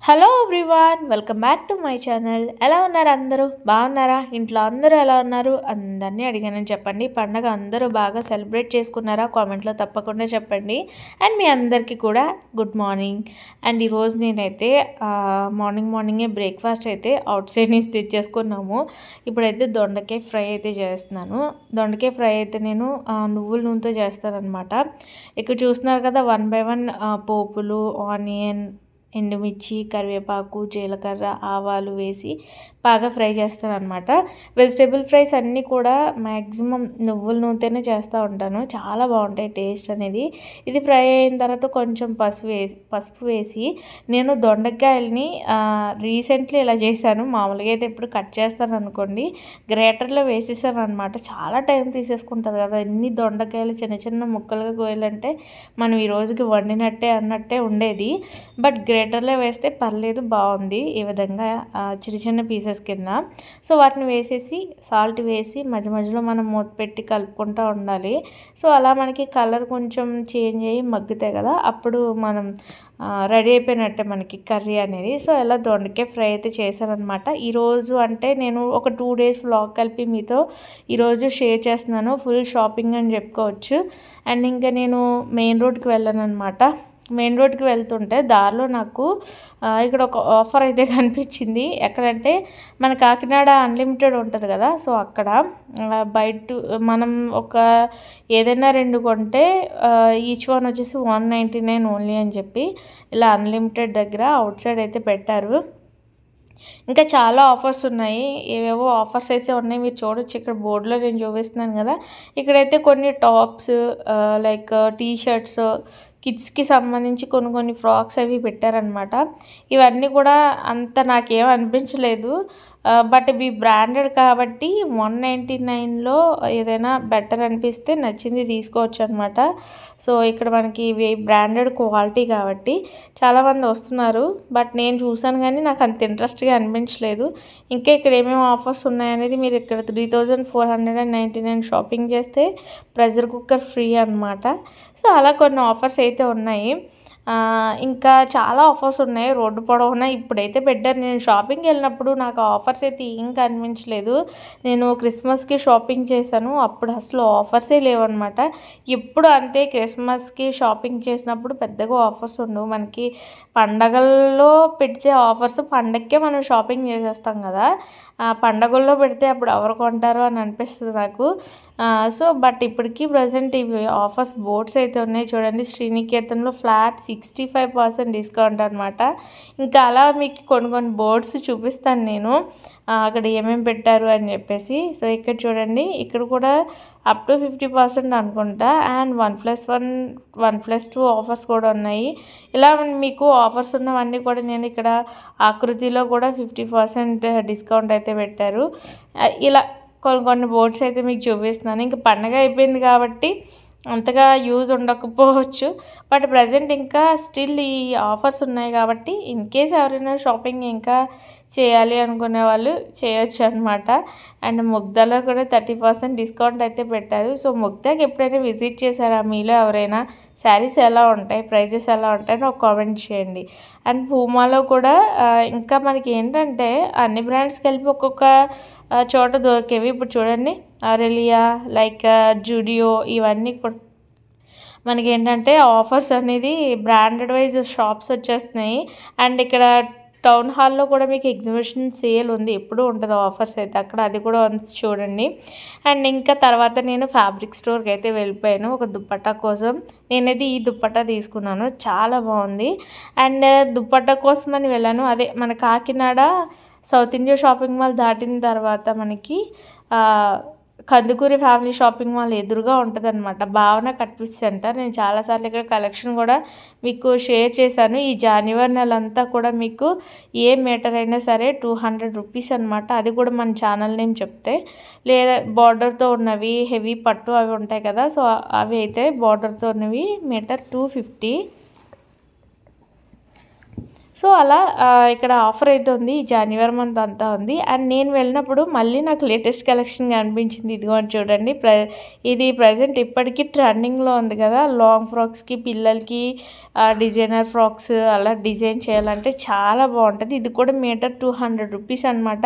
Hello everyone, welcome back to my channel. ఎలా ఉన్నారు అందరూ? బాగున్నారా? ఇంట్లో అందరూ ఎలా ఉన్నారు? అందరినీ అడిగానని చెప్పండి. పండగ అందరూ బాగా సెలబ్రేట్ చేసుకున్నారా? కామెంట్లో తప్పకుండా చెప్పండి. అండ్ మీ అందరికీ కూడా గుడ్ మార్నింగ్. అండ్ ఈరోజు నేనైతే మార్నింగే బ్రేక్ఫాస్ట్ అయితే అవుట్ సైడ్ నుంచి తెచ్చేసుకున్నాము. ఇప్పుడైతే దొండకాయ ఫ్రై అయితే చేస్తున్నాను. దొండకాయ ఫ్రై అయితే నేను నువ్వుల నూనెతో చేస్తానన్నమాట. ఇక్కడ చూస్తున్నారు కదా, 1 by 1 పోపులు, ఆనియన్, ఎండుమిర్చి, కరివేపాకు, జీలకర్ర, ఆవాలు వేసి బాగా ఫ్రై చేస్తాను అనమాట. వెజిటేబుల్ ఫ్రైస్ అన్నీ కూడా మ్యాక్సిమం నువ్వుల నూనెతోనే చేస్తూ ఉంటాను. చాలా బాగుంటాయి టేస్ట్ అనేది. ఇది ఫ్రై అయిన తర్వాత కొంచెం పసుపు వేసి నేను దొండకాయలని రీసెంట్లీ ఇలా చేశాను. మామూలుగా అయితే ఎప్పుడు కట్ చేస్తాను అనుకోండి, గ్రేటర్లో వేసేసాను అనమాట. చాలా టైం తీసేసుకుంటుంది కదా ఎన్ని దొండకాయలు చిన్న చిన్న ముక్కలుగా కోయాలంటే. మనం ఈ రోజుకి వండినట్టే అన్నట్టే ఉండేది. బట్ గ్రేటర్లో వేస్తే పర్లేదు, బాగుంది. ఈ విధంగా చిన్న చిన్న పీసెస్ కింద. సో వాటిని వేసేసి సాల్ట్ వేసి మధ్య మధ్యలో మనం మూత పెట్టి కలుపుకుంటూ ఉండాలి. సో అలా మనకి కలర్ కొంచెం చేంజ్ అయ్యి మగ్గుతాయి కదా, అప్పుడు మనం రెడీ అయిపోయినట్టే మనకి కర్రీ అనేది. సో ఇలా దొండకాయ ఫ్రై అయితే చేశానమాట. ఈరోజు అంటే నేను ఒక 2 days వ్లాగ్ కలిపి మీతో ఈరోజు షేర్ చేస్తున్నాను. ఫుల్ షాపింగ్ అని చెప్పుకోవచ్చు. అండ్ ఇంకా నేను మెయిన్ రోడ్కి వెళ్ళాను అనమాట. మెయిన్ రోడ్కి వెళ్తుంటే దారిలో నాకు ఇక్కడ ఒక ఆఫర్ అయితే కనిపించింది. ఎక్కడంటే మన కాకినాడ అన్లిమిటెడ్ ఉంటుంది కదా, సో అక్కడ బయట మనం ఏదైనా 2 కొంటే ఈచ్ వన్ వచ్చేసి 199 ఓన్లీ అని చెప్పి ఇలా అన్లిమిటెడ్ దగ్గర అవుట్ సైడ్ అయితే పెట్టారు. ఇంకా చాలా ఆఫర్స్ ఉన్నాయి. ఏవేవో ఆఫర్స్ అయితే ఉన్నాయి, మీరు చూడొచ్చు. ఇక్కడ బోర్డులో నేను చూపిస్తున్నాను కదా, ఇక్కడైతే కొన్ని టాప్స్, లైక్ టీ షర్ట్స్, కిడ్స్కి సంబంధించి కొన్ని ఫ్రాక్స్ అవి పెట్టారనమాట. ఇవన్నీ కూడా అంత నాకేం అనిపించలేదు. బట్ ఇవి బ్రాండెడ్ కాబట్టి 199లో ఏదైనా బెటర్ అనిపిస్తే నచ్చింది తీసుకోవచ్చు అనమాట. సో ఇక్కడ మనకి ఇవి బ్రాండెడ్ క్వాలిటీ కాబట్టి చాలామంది వస్తున్నారు. బట్ నేను చూసాను కానీ నాకు అంత ఇంట్రెస్ట్గా అనిపించలేదు. ఇంకా ఇక్కడ ఏమేమి ఆఫర్స్ ఉన్నాయనేది మీరు ఇక్కడ 3499 షాపింగ్ చేస్తే ప్రెషర్ కుక్కర్ ఫ్రీ అనమాట. సో అలా కొన్ని ఆఫర్స్ అయితే ఉన్నాయి. ఇంకా చాలా ఆఫర్స్ ఉన్నాయి రోడ్డు పొడవునా. ఇప్పుడైతే పెట్టారు. నేను షాపింగ్కి వెళ్ళినప్పుడు నాకు ఆఫర్స్ అయితే ఏం కనిపించలేదు. నేను క్రిస్మస్కి షాపింగ్ చేశాను, అప్పుడు అసలు ఆఫర్సే లేవన్నమాట. ఎప్పుడు అంతే, క్రిస్మస్కి షాపింగ్ చేసినప్పుడు పెద్దగా ఆఫర్స్ ఉండవు. మనకి పండగల్లో పెడితే ఆఫర్స్ పండగకే మనం షాపింగ్ చేసేస్తాం కదా, పండగల్లో పెడితే అప్పుడు ఎవరు కొంటారు అని అనిపిస్తుంది నాకు. సో బట్ ఇప్పటికీ ప్రజెంట్ ఇవి ఆఫర్స్ బోర్డ్స్ అయితే ఉన్నాయి చూడండి. శ్రీనికేతన్లో ఫ్లాట్ 65% డిస్కౌంట్ అనమాట. ఇంకా అలా మీకు కొన్ని బోర్డ్స్ చూపిస్తాను నేను అక్కడ ఏమేమి పెట్టారు అని చెప్పేసి. సో ఇక్కడ చూడండి, ఇక్కడ కూడా అప్ టు 50% అనుకుంటా. అండ్ 1+1 1+2 ఆఫర్స్ కూడా ఉన్నాయి. ఇలా మీకు ఆఫర్స్ ఉన్నవన్నీ కూడా నేను ఇక్కడ ఆకృతిలో కూడా 50% డిస్కౌంట్ అయితే పెట్టారు. ఇలా కొన్ని బోర్డ్స్ అయితే మీకు చూపిస్తున్నాను. ఇంకా పండగ అయిపోయింది కాబట్టి అంతగా యూజ్ ఉండకపోవచ్చు, బట్ ప్రజెంట్ ఇంకా స్టిల్ ఈ ఆఫర్స్ ఉన్నాయి కాబట్టి ఇన్ కేస్ ఎవరైనా షాపింగ్ ఇంకా చేయాలి అనుకునే వాళ్ళు చేయొచ్చు అనమాట. అండ్ ముగ్ధలో కూడా 30% డిస్కౌంట్ అయితే పెట్టారు. సో ముగ్ధకి ఎప్పుడైనా విజిట్ చేశారా మీలో ఎవరైనా? శారీస్ ఎలా ఉంటాయి, ప్రైజెస్ ఎలా ఉంటాయని ఒక కామెంట్ చేయండి. అండ్ పూమాలో కూడా ఇంకా మనకి ఏంటంటే అన్ని బ్రాండ్స్ కలిపి ఒక్కొక్క చోట దొరికేవి. ఇప్పుడు చూడండి, ఆరెలియా, లైక్ జూడియో, ఇవన్నీ కూడా మనకి ఏంటంటే ఆఫర్స్ అనేది బ్రాండెడ్ వైజ్ షాప్స్ వచ్చేస్తున్నాయి. అండ్ ఇక్కడ టౌన్ హాల్లో కూడా మీకు ఎగ్జిబిషన్ సేల్ ఉంది, ఎప్పుడు ఉంటుంది ఆఫర్స్ అయితే అక్కడ, అది కూడా చూడండి. అండ్ ఇంకా తర్వాత నేను ఫ్యాబ్రిక్ స్టోర్కి అయితే వెళ్ళిపోయాను ఒక దుప్పట్టా కోసం. నేనైతే ఈ దుప్పట్టా తీసుకున్నాను, చాలా బాగుంది. అండ్ దుప్పట్టా కోసం అని వెళ్ళాను. అదే మన Kakinada south India shopping mall దాటిన తర్వాత మనకి కందుకూరి ఫ్యామిలీ షాపింగ్ మాల్ ఎదురుగా ఉంటుంది అనమాట, భావన కట్ పీస్ సెంటర్. నేను చాలాసార్లు ఇక్కడ కలెక్షన్ కూడా మీకు షేర్ చేశాను. ఈ జనవరి నెలంతా కూడా మీకు ఏ మీటర్ అయినా సరే 200 రూపీస్ అనమాట. అది కూడా మన ఛానల్ నేమ్ చెప్తే. లేదా బార్డర్తో ఉన్నవి, హెవీ పట్టు అవి ఉంటాయి కదా, సో అవి అయితే బార్డర్తో ఉన్నవి మీటర్ 250. సో అలా ఇక్కడ ఆఫర్ అయితే ఉంది, జనవరి మంత్ అంతా ఉంది. అండ్ నేను వెళ్ళినప్పుడు మళ్ళీ నాకు లేటెస్ట్ కలెక్షన్ అనిపించింది. ఇదిగోండి చూడండి, ఇది ప్రజెంట్ ఇప్పటికీ ట్రెండింగ్లో ఉంది కదా, లాంగ్ ఫ్రాక్స్కి పిల్లలకి డిజైనర్ ఫ్రాక్స్ అలా డిజైన్ చేయాలంటే చాలా బాగుంటుంది. ఇది కూడా మీటర్ 200 రూపీస్ అనమాట.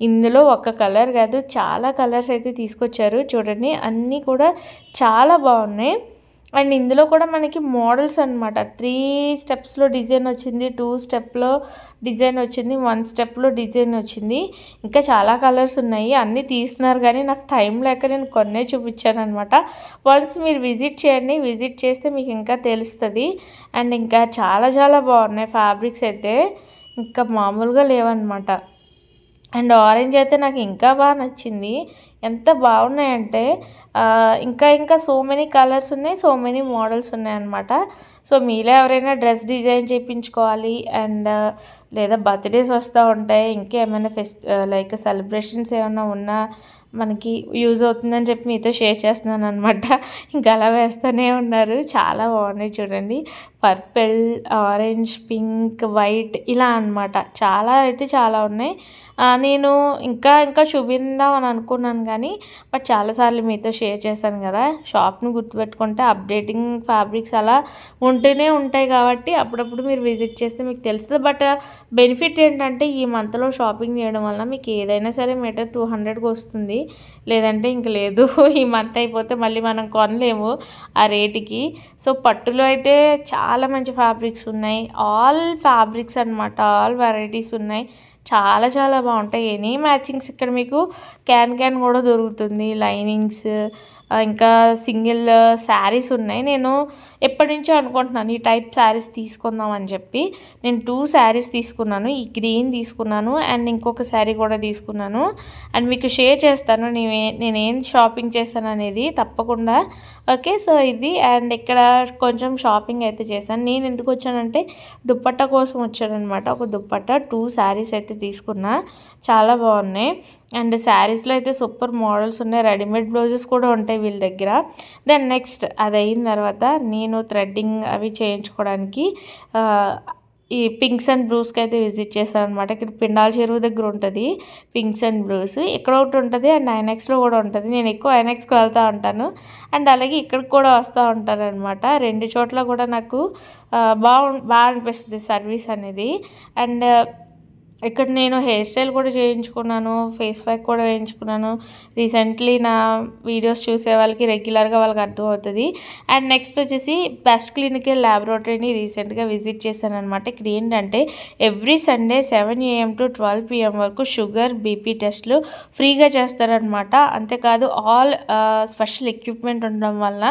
ఇందులో ఒక కలర్ కాదు, చాలా కలర్స్ అయితే తీసుకొచ్చారు చూడండి, అన్నీ కూడా చాలా బాగున్నాయి. అండ్ ఇందులో కూడా మనకి మోడల్స్ అనమాట, 3 స్టెప్స్లో డిజైన్ వచ్చింది, 2 స్టెప్లో డిజైన్ వచ్చింది, 1 స్టెప్లో డిజైన్ వచ్చింది. ఇంకా చాలా కలర్స్ ఉన్నాయి, అన్నీ తీస్తున్నారు కానీ నాకు టైం లేక నేను కొన్నే చూపించాను అనమాట. వన్స్ మీరు విజిట్ చేయండి, విజిట్ చేస్తే మీకు ఇంకా తెలుస్తుంది. అండ్ ఇంకా చాలా చాలా బాగున్నాయి ఫ్యాబ్రిక్స్ అయితే, ఇంకా మామూలుగా లేవన్నమాట. అండ్ ఆరెంజ్ అయితే నాకు ఇంకా బాగా నచ్చింది, ఎంత బాగున్నాయంటే ఇంకా సో మెనీ కలర్స్ ఉన్నాయి, సో మెనీ మోడల్స్ ఉన్నాయన్నమాట. సో మీలో ఎవరైనా డ్రెస్ డిజైన్ చేయించుకోవాలి అండ్ లేదా బర్త్డేస్ వస్తూ ఉంటాయి, ఇంకేమైనా లైక్ సెలబ్రేషన్స్ ఏమైనా ఉన్నా మనకి యూజ్ అవుతుందని చెప్పి మీతో షేర్ చేస్తున్నాను అనమాట. ఇంకా అలా వేస్తూనే ఉన్నారు, చాలా బాగున్నాయి చూడండి, పర్పుల్, ఆరెంజ్, పింక్, వైట్ ఇలా అనమాట. చాలా అయితే చాలా ఉన్నాయి. నేను ఇంకా చూపిందాం అని అనుకున్నాను కానీ బట్ చాలాసార్లు మీతో షేర్ చేశాను కదా, షాప్ని గుర్తుపెట్టుకుంటే అప్డేటింగ్ ఫ్యాబ్రిక్స్ అలా ఉంటూనే ఉంటాయి కాబట్టి అప్పుడప్పుడు మీరు విజిట్ చేస్తే మీకు తెలుస్తుంది. బట్ బెనిఫిట్ ఏంటంటే ఈ మంత్లో షాపింగ్ చేయడం వల్ల మీకు ఏదైనా సరే మీటర్ 200కి వస్తుంది, లేదంటే ఇంక లేదు. ఈ మంత్ అయిపోతే మళ్ళీ మనం కొనలేము ఆ రేటుకి. సో పట్టులో అయితే చాలా మంచి ఫ్యాబ్రిక్స్ ఉన్నాయి, ఆల్ ఫ్యాబ్రిక్స్ అనమాట, ఆల్ వెరైటీస్ ఉన్నాయి, చాలా చాలా బాగుంటాయి. ఎనీ మ్యాచింగ్స్ ఇక్కడ మీకు క్యాన్ కూడా దొరుకుతుంది, లైనింగ్స్, ఇంకా సింగిల్ శారీస్ ఉన్నాయి. నేను ఎప్పటి నుంచో అనుకుంటున్నాను ఈ టైప్ శారీస్ తీసుకుందాం అని చెప్పి. నేను 2 శారీస్ తీసుకున్నాను, ఈ గ్రీన్ తీసుకున్నాను అండ్ ఇంకొక శారీ కూడా తీసుకున్నాను. అండ్ మీకు షేర్ చేస్తాను నేనేం షాపింగ్ చేశాను అనేది తప్పకుండా. ఓకే, సో ఇది. అండ్ ఇక్కడ కొంచెం షాపింగ్ అయితే చేశాను. నేను ఎందుకు వచ్చానంటే దుప్పట్టా కోసం వచ్చానమాట. ఒక దుప్పట్టా 2 శారీస్ అయితే తీసుకున్నా, చాలా బాగున్నాయి. అండ్ శారీస్లో అయితే సూపర్ మోడల్స్ ఉన్నాయి, రెడీమేడ్ బ్లౌజెస్ కూడా ఉంటాయి వీళ్ళ దగ్గర. దెన్ నెక్స్ట్ అది అయిన తర్వాత నేను థ్రెడ్డింగ్ అవి చేయించుకోవడానికి ఈ పింక్స్ అండ్ బ్లూస్కి అయితే విజిట్ చేశాను అనమాట. ఇక్కడ పిండాల చెరువు దగ్గర ఉంటుంది పింక్స్ అండ్ బ్లూస్, ఇక్కడ ఒకటి ఉంటుంది అండ్ ఐనాక్స్లో కూడా ఉంటుంది. నేను ఎక్కువ ఐనాక్స్కి వెళ్తూ ఉంటాను అండ్ అలాగే ఇక్కడికి కూడా వస్తూ ఉంటాను అనమాట. 2 చోట్ల కూడా నాకు బాగా అనిపిస్తుంది సర్వీస్ అనేది. అండ్ ఇక్కడ నేను హెయిర్ స్టైల్ కూడా చేయించుకున్నాను, ఫేస్ ప్యాక్ కూడా వేయించుకున్నాను. రీసెంట్లీ నా వీడియోస్ చూసే వాళ్ళకి రెగ్యులర్గా వాళ్ళకి అర్థమవుతుంది. అండ్ నెక్స్ట్ వచ్చేసి బెస్ట్ క్లినికల్ ల్యాబొరేటరీని రీసెంట్గా విజిట్ చేశాను అనమాట. ఇక్కడ ఏంటంటే every Sunday 7 AM to 12 PM వరకు షుగర్, బీపీ టెస్ట్లు ఫ్రీగా చేస్తారనమాట. అంతేకాదు ఆల్ స్పెషల్ ఎక్విప్మెంట్ ఉండడం వల్ల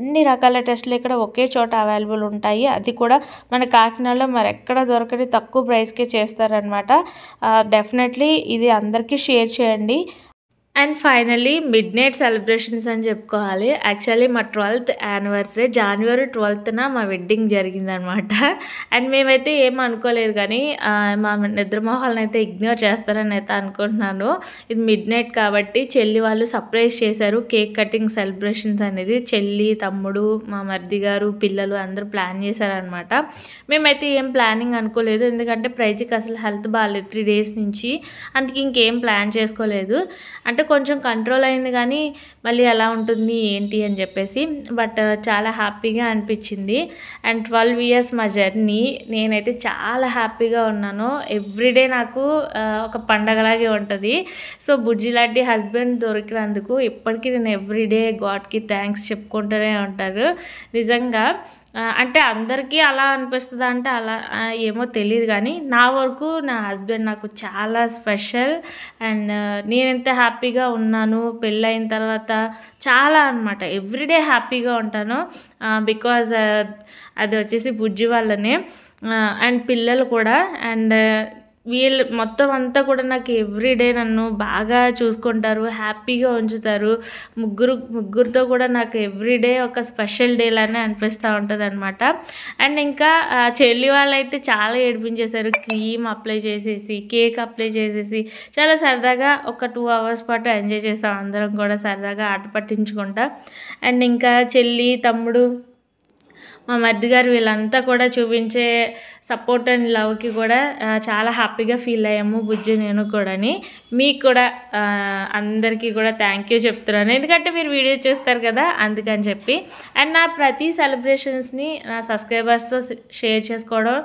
అన్ని రకాల టెస్టులు ఇక్కడ ఒకే చోట అవైలబుల్ ఉంటాయి. అది కూడా మన కాకినాడలో మరెక్కడ దొరకని తక్కువ ప్రైస్కే చేస్తారనమాట. డెఫినెట్లీ ఇది అందరికీ షేర్ చేయండి. And finally mid night celebrations అని చెప్పుకోవాలి. యాక్చువల్లీ మా 12th యానివర్సరీ జనవరి 12th మా వెడ్డింగ్ జరిగిందనమాట. అండ్ మేమైతే ఏం అనుకోలేదు కానీ మా నిద్రమోహాలను అయితే ఇగ్నోర్ చేస్తారని అయితే అనుకుంటున్నాను. ఇది మిడ్ నైట్ కాబట్టి చెల్లి వాళ్ళు సర్ప్రైజ్ చేశారు, కేక్ కటింగ్ సెలబ్రేషన్స్ అనేది. చెల్లి, తమ్ముడు, మా మరిది గారు, పిల్లలు అందరూ ప్లాన్ చేశారనమాట. మేమైతే ఏం ప్లానింగ్ అనుకోలేదు, ఎందుకంటే ప్రైజ్కి అసలు హెల్త్ బాగాలేదు 3 days నుంచి, అందుకే ఇంకేం ప్లాన్ చేసుకోలేదు. అంటే కొంచెం కంట్రోల్ అయింది కానీ మళ్ళీ ఎలా ఉంటుంది ఏంటి అని చెప్పేసి. బట్ చాలా హ్యాపీగా అనిపించింది. అండ్ 12 years మా జర్నీ, నేనైతే చాలా హ్యాపీగా ఉన్నాను. ఎవ్రీడే నాకు ఒక పండగలాగే ఉంటుంది. సో బుజ్జి లాంటి హస్బెండ్ దొరికినందుకు ఇప్పటికీ నేను ఎవ్రీడే గాడ్కి థ్యాంక్స్ చెప్పుకుంటూనే ఉంటాను నిజంగా. అంటే అందరికీ అలా అనిపిస్తుంది అంటే అలా ఏమో తెలియదు కానీ నా వరకు నా హస్బెండ్ నాకు చాలా స్పెషల్. అండ్ నేను ఎంత హ్యాపీగా ఉన్నాను పెళ్ళైన తర్వాత చాలా అనమాట, ఎవ్రీడే హ్యాపీగా ఉంటాను బికాజ్ అది వచ్చేసి బుజ్జి వాళ్ళనే. అండ్ పిల్లలు కూడా, అండ్ వీళ్ళు మొత్తం అంతా కూడా నాకు ఎవ్రీడే నన్ను బాగా చూసుకుంటారు, హ్యాపీగా ఉంచుతారు. ముగ్గురితో కూడా నాకు ఎవ్రీడే ఒక స్పెషల్ డేలానే అనిపిస్తూ ఉంటుంది అనమాట. అండ్ ఇంకా చెల్లి వాళ్ళైతే చాలా ఏడిపించేశారు, క్రీమ్ అప్లై చేసేసి, కేక్ అప్లై చేసేసి చాలా సరదాగా ఒక 2 hours పాటు ఎంజాయ్ చేస్తాం అందరం కూడా సరదాగా ఆట పట్టించుకుంటా. అండ్ ఇంకా చెల్లి, తమ్ముడు మా మరిది గారు వీళ్ళంతా కూడా చూపించే సపోర్ట్ అండ్ లవ్కి కూడా చాలా హ్యాపీగా ఫీల్ అయ్యాము బుజ్జి నేను కూడాని. మీకు కూడా అందరికీ కూడా థ్యాంక్ యూ చెప్తున్నాను, ఎందుకంటే మీరు వీడియో చేస్తారు కదా అందుకని చెప్పి. అండ్ నా ప్రతి సెలబ్రేషన్స్ని నా సబ్స్క్రైబర్స్తో షేర్ చేసుకోవడం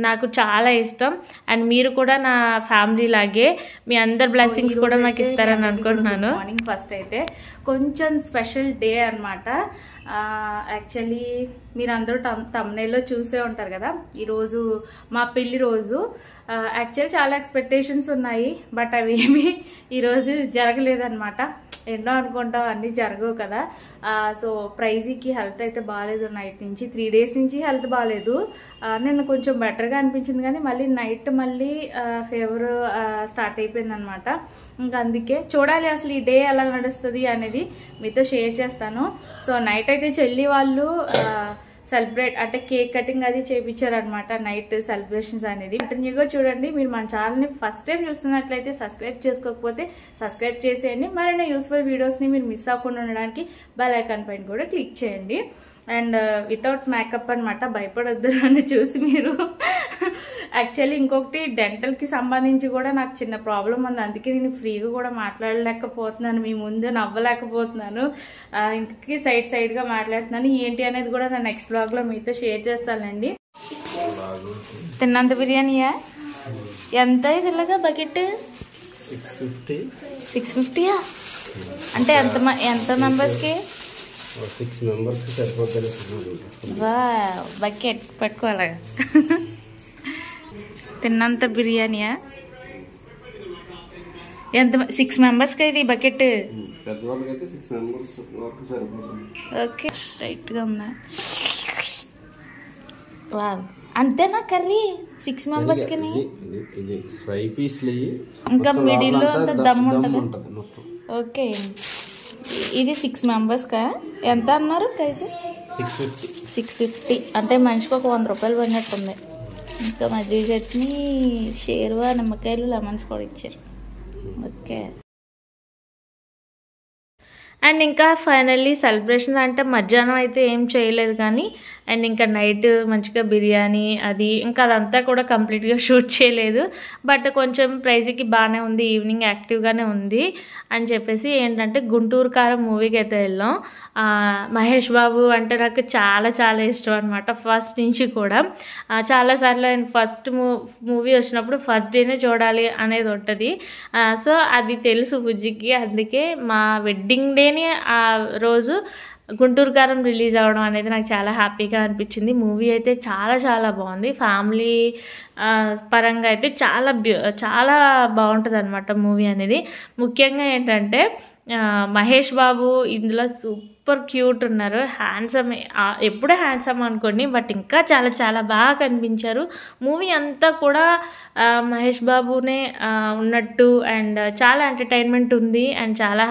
నాకు చాలా ఇష్టం. అండ్ మీరు కూడా నా ఫ్యామిలీ లాగే మీ అందరి బ్లెస్సింగ్స్ కూడా నాకు ఇస్తారని అనుకుంటున్నాను. మార్నింగ్ ఫస్ట్ అయితే కొంచెం స్పెషల్ డే అనమాట. యాక్చువల్లీ మీరు అందరూ తమ్నైల్లో చూసే ఉంటారు కదా, ఈరోజు మా పెళ్లి రోజు. యాక్చువల్లీ చాలా ఎక్స్పెక్టేషన్స్ ఉన్నాయి, బట్ అవి ఏమీ ఈరోజు జరగలేదన్నమాట. ఎన్నో అనుకుంటాం, అన్నీ జరగవు కదా. సో ప్రైజీకి హెల్త్ అయితే బాగాలేదు, నైట్ నుంచి 3 days నుంచి హెల్త్ బాగాలేదు. నేను కొంచెం బెటర్గా అనిపించింది, కానీ మళ్ళీ నైట్ మళ్ళీ ఫీవర్ స్టార్ట్ అయిపోయింది అనమాట. ఇంకా అందుకే చూడాలి అసలు ఈ డే ఎలా నడుస్తుంది అనేది మీతో షేర్ చేస్తాను. సో నైట్ అయితే చెల్లి వాళ్ళు సెలబ్రేట్ అంటే కేక్ కటింగ్ అది చేయించారనమాట, నైట్ సెలబ్రేషన్స్ అనేది. కంటిన్యూగా చూడండి. మీరు మన ఛానల్ని ఫస్ట్ టైం చూస్తున్నట్లయితే సబ్స్క్రైబ్ చేసుకోకపోతే సబ్స్క్రైబ్ చేసేయండి. మరిన్ని యూస్ఫుల్ వీడియోస్ని మీరు మిస్ అవ్వకుండా ఉండడానికి బెల్ ఐకాన్ పైన కూడా క్లిక్ చేయండి. అండ్ వితౌట్ మేకప్ అనమాట, భయపడొద్దు అని చూసి మీరు. యాక్చువల్లీ ఇంకొకటి డెంటల్కి సంబంధించి కూడా నాకు చిన్న ప్రాబ్లం ఉంది, అందుకే నేను ఫ్రీగా కూడా మాట్లాడలేకపోతున్నాను, మీ ముందు నవ్వలేకపోతున్నాను, ఇంకకి సైడ్గా మాట్లాడుతున్నాను. ఏంటి అనేది కూడా నా నెక్స్ట్ బ్లాగ్లో మీతో షేర్ చేస్తానండి. తిన్నంత బిర్యానీయా? ఎంత ఇది ఇలాగా బకెట్? 650యా? అంటే ఎంత మెంబర్స్కి? 6 members సరిపోతుంది. బకెట్ పట్టుకోవాలి. తిన్నంత బిర్యానీయా? ఎంత 6 మెంబర్స్కి ఇది బకెట్? పెద్దవాళ్ళకైతే 6 members వరకు సరిపోతుంది. ఓకే, రైట్గా ఉన్నా. వా, అంతేనా కర్రీ 6 మెంబర్స్కి? ఇది ఫ్రై పీస్లు ఇంకా మిడిల్లో అంత దమ్ ఉంటుంది. ఓకే, ఇది 6 మెంబర్స్కా? ఎంత అన్నారు ప్రైజ్? 650. అంటే మనిషికి ఒక 100 రూపాయలు పడినట్టుంది. ఇంకా మజ్జిగ చట్నీ, షేర్వా, నిమ్మకాయలు, లెమన్స్ కూడా ఇచ్చారు. ఓకే. అండ్ ఇంకా ఫైనల్లీ సెలబ్రేషన్ అంటే మధ్యాహ్నం అయితే ఏం చేయలేదు, కానీ అండ్ ఇంకా నైట్ మంచిగా బిర్యానీ అది ఇంకా అదంతా కూడా కంప్లీట్గా షూట్ చేయలేదు. బట్ కొంచెం ప్రైజ్కి బాగానే ఉంది, ఈవినింగ్ యాక్టివ్గానే ఉంది అని చెప్పేసి ఏంటంటే గుంటూరు కారం మూవీకి అయితే వెళ్ళాం. మహేష్ బాబు అంటే నాకు చాలా చాలా ఇష్టం అనమాట, ఫస్ట్ నుంచి కూడా. చాలాసార్లు ఆయన ఫస్ట్ మూవీ వచ్చినప్పుడు ఫస్ట్ డేనే చూడాలి అనేది ఉంటుంది. సో అది తెలుసు బుజ్జికి, అందుకే మా వెడ్డింగ్ డేని ఆ రోజు గుంటూరు కారం రిలీజ్ అవ్వడం అనేది నాకు చాలా హ్యాపీగా అనిపించింది. మూవీ అయితే చాలా చాలా బాగుంది, ఫ్యామిలీ పరంగా అయితే చాలా బాగుంటుంది అనమాట మూవీ అనేది. ముఖ్యంగా ఏంటంటే మహేష్ బాబు ఇందులో సూపర్ క్యూట్ ఉన్నారు, హ్యాండ్సమ్, ఎప్పుడూ హ్యాండ్సమ్ అనుకోండి, బట్ ఇంకా చాలా చాలా బాగా కనిపించారు. మూవీ అంతా కూడా మహేష్ బాబునే ఉన్నట్టు అండ్ చాలా ఎంటర్టైన్మెంట్ ఉంది అండ్ చాలా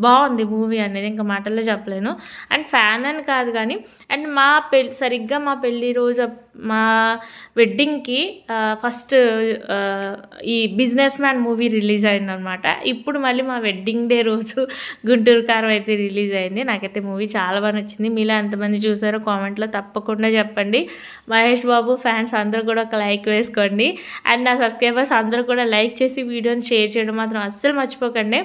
బాగుంది మూవీ అనేది, ఇంకా మాటల్లో చెప్పలేను. అండ్ ఫ్యాన్ అని కాదు కానీ, అండ్ సరిగ్గా మా పెళ్ళి రోజు మా వెడ్డింగ్కి ఫస్ట్ ఈ బిజినెస్ మ్యాన్ మూవీ రిలీజ్ అయిందనమాట. ఇప్పుడు మళ్ళీ మా వెడ్డింగ్ డే రోజు గుంటూరు కారం అయితే రిలీజ్ అయింది. నాకైతే మూవీ చాలా బాగా నచ్చింది. మీలో ఎంతమంది చూసారో కామెంట్లో తప్పకుండా చెప్పండి. మహేష్ బాబు ఫ్యాన్స్ అందరూ కూడా ఒక లైక్ వేసుకోండి. అండ్ నా సబ్స్క్రైబర్స్ అందరూ కూడా లైక్ చేసి వీడియోని షేర్ చేయడం మాత్రం అస్సలు మర్చిపోకండి.